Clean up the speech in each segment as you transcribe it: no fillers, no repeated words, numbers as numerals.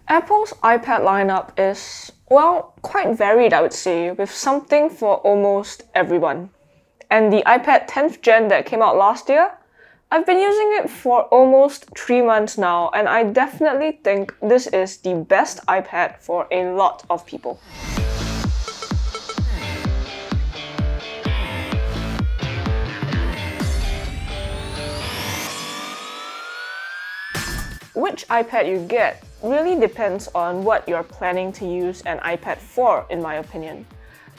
Apple's iPad lineup is, well, quite varied, I would say, with something for almost everyone. And the iPad 10th Gen that came out last year, I've been using it for almost 3 months now, and I definitely think this is the best iPad for a lot of people. Which iPad you get really depends on what you're planning to use an iPad for, in my opinion.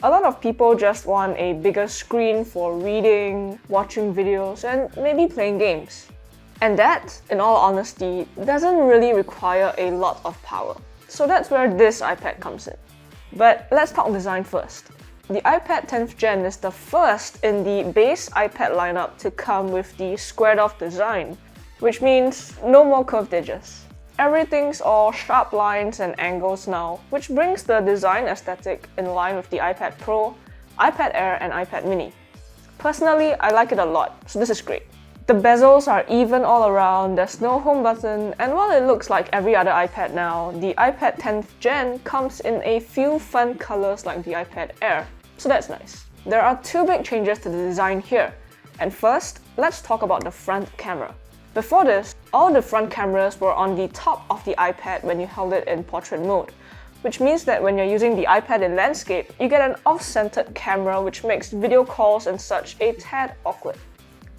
A lot of people just want a bigger screen for reading, watching videos, and maybe playing games. And that, in all honesty, doesn't really require a lot of power. So that's where this iPad comes in. But let's talk design first. The iPad 10th Gen is the first in the base iPad lineup to come with the squared-off design, which means no more curved edges. Everything's all sharp lines and angles now, which brings the design aesthetic in line with the iPad Pro, iPad Air, and iPad Mini. Personally, I like it a lot, so this is great. The bezels are even all around, there's no home button, and while it looks like every other iPad now, the iPad 10th Gen comes in a few fun colors like the iPad Air, so that's nice. There are two big changes to the design here, and first, let's talk about the front camera. Before this, all the front cameras were on the top of the iPad when you held it in portrait mode, which means that when you're using the iPad in landscape, you get an off-centered camera which makes video calls and such a tad awkward.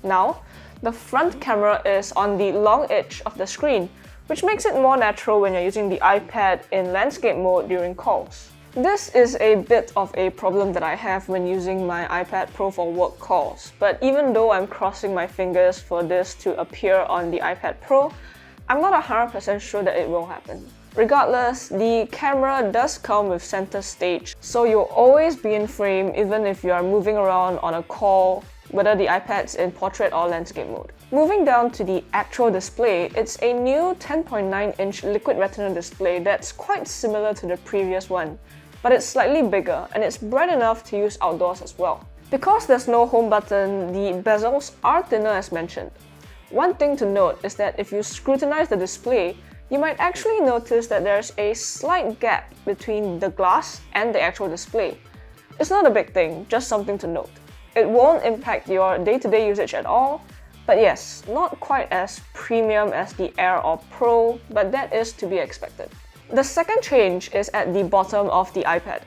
Now, the front camera is on the long edge of the screen, which makes it more natural when you're using the iPad in landscape mode during calls. This is a bit of a problem that I have when using my iPad Pro for work calls, but even though I'm crossing my fingers for this to appear on the iPad Pro, I'm not 100% sure that it will happen. Regardless, the camera does come with center stage, so you'll always be in frame even if you are moving around on a call, whether the iPad's in portrait or landscape mode. Moving down to the actual display, it's a new 10.9-inch liquid retina display that's quite similar to the previous one, but it's slightly bigger and it's bright enough to use outdoors as well. Because there's no home button, the bezels are thinner as mentioned. One thing to note is that if you scrutinize the display, you might actually notice that there's a slight gap between the glass and the actual display. It's not a big thing, just something to note. It won't impact your day-to-day usage at all, but yes, not quite as premium as the Air or Pro, but that is to be expected. The second change is at the bottom of the iPad.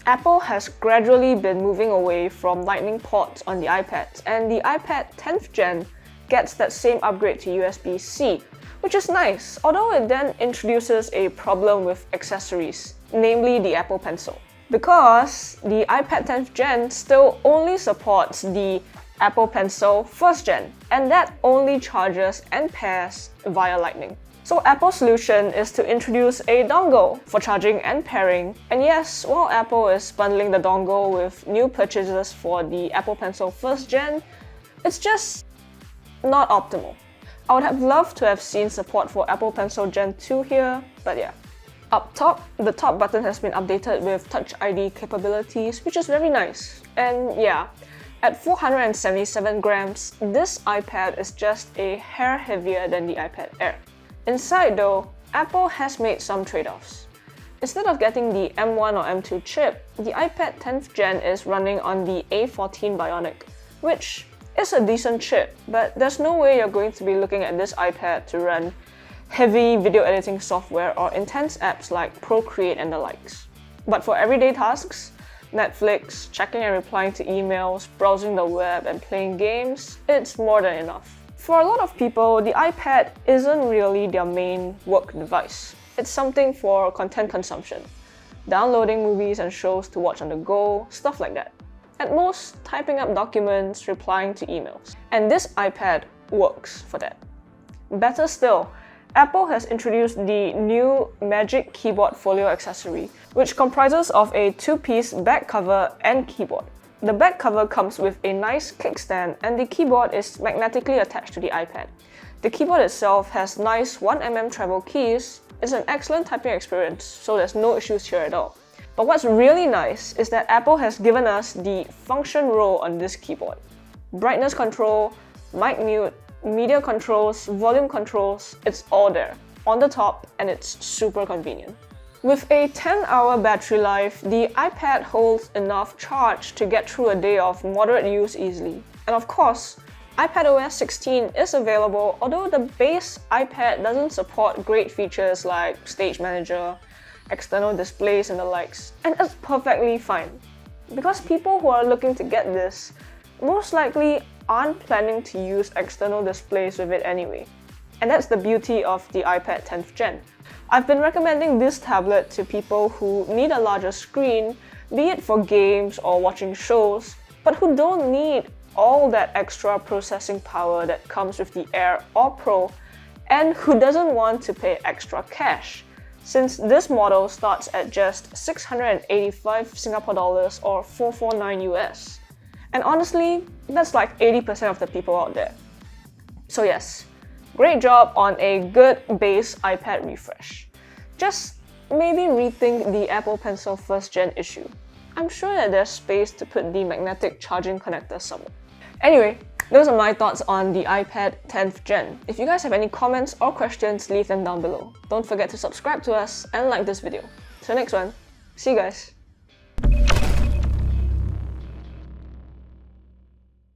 Apple has gradually been moving away from Lightning ports on the iPads, and the iPad 10th Gen gets that same upgrade to USB-C, which is nice, although it then introduces a problem with accessories, namely the Apple Pencil. Because the iPad 10th Gen still only supports the Apple Pencil 1st Gen, and that only charges and pairs via Lightning. So Apple's solution is to introduce a dongle for charging and pairing, and yes, while Apple is bundling the dongle with new purchases for the Apple Pencil 1st Gen, it's just not optimal. I would have loved to have seen support for Apple Pencil Gen 2 here, but yeah. Up top, the top button has been updated with Touch ID capabilities, which is very nice. And yeah, at 477 grams, this iPad is just a hair heavier than the iPad Air. Inside though, Apple has made some trade-offs. Instead of getting the M1 or M2 chip, the iPad 10th Gen is running on the A14 Bionic, which is a decent chip, but there's no way you're going to be looking at this iPad to run heavy video editing software or intense apps like Procreate and the likes. But for everyday tasks, Netflix, checking and replying to emails, browsing the web, and playing games, it's more than enough. For a lot of people, the iPad isn't really their main work device. It's something for content consumption, downloading movies and shows to watch on the go, stuff like that. At most, typing up documents, replying to emails. And this iPad works for that. Better still, Apple has introduced the new Magic Keyboard Folio accessory, which comprises of a two-piece back cover and keyboard. The back cover comes with a nice kickstand and the keyboard is magnetically attached to the iPad. The keyboard itself has nice 1mm travel keys. It's an excellent typing experience, so there's no issues here at all. But what's really nice is that Apple has given us the function row on this keyboard. Brightness control, mic mute, media controls, volume controls, it's all there. on the top and it's super convenient. With a 10-hour battery life, the iPad holds enough charge to get through a day of moderate use easily. And of course, iPadOS 16 is available, although the base iPad doesn't support great features like Stage Manager, external displays and the likes. And it's perfectly fine, because people who are looking to get this most likely aren't planning to use external displays with it anyway. And that's the beauty of the iPad 10th Gen. I've been recommending this tablet to people who need a larger screen, be it for games or watching shows, but who don't need all that extra processing power that comes with the Air or Pro, and who doesn't want to pay extra cash, since this model starts at just 685 Singapore dollars or 449 US. And honestly, that's like 80% of the people out there. So yes, great job on a good base iPad refresh. Just maybe rethink the Apple Pencil 1st Gen issue. I'm sure that there's space to put the magnetic charging connector somewhere. Anyway, those are my thoughts on the iPad 10th Gen. If you guys have any comments or questions, leave them down below. Don't forget to subscribe to us and like this video. Till next one, see you guys.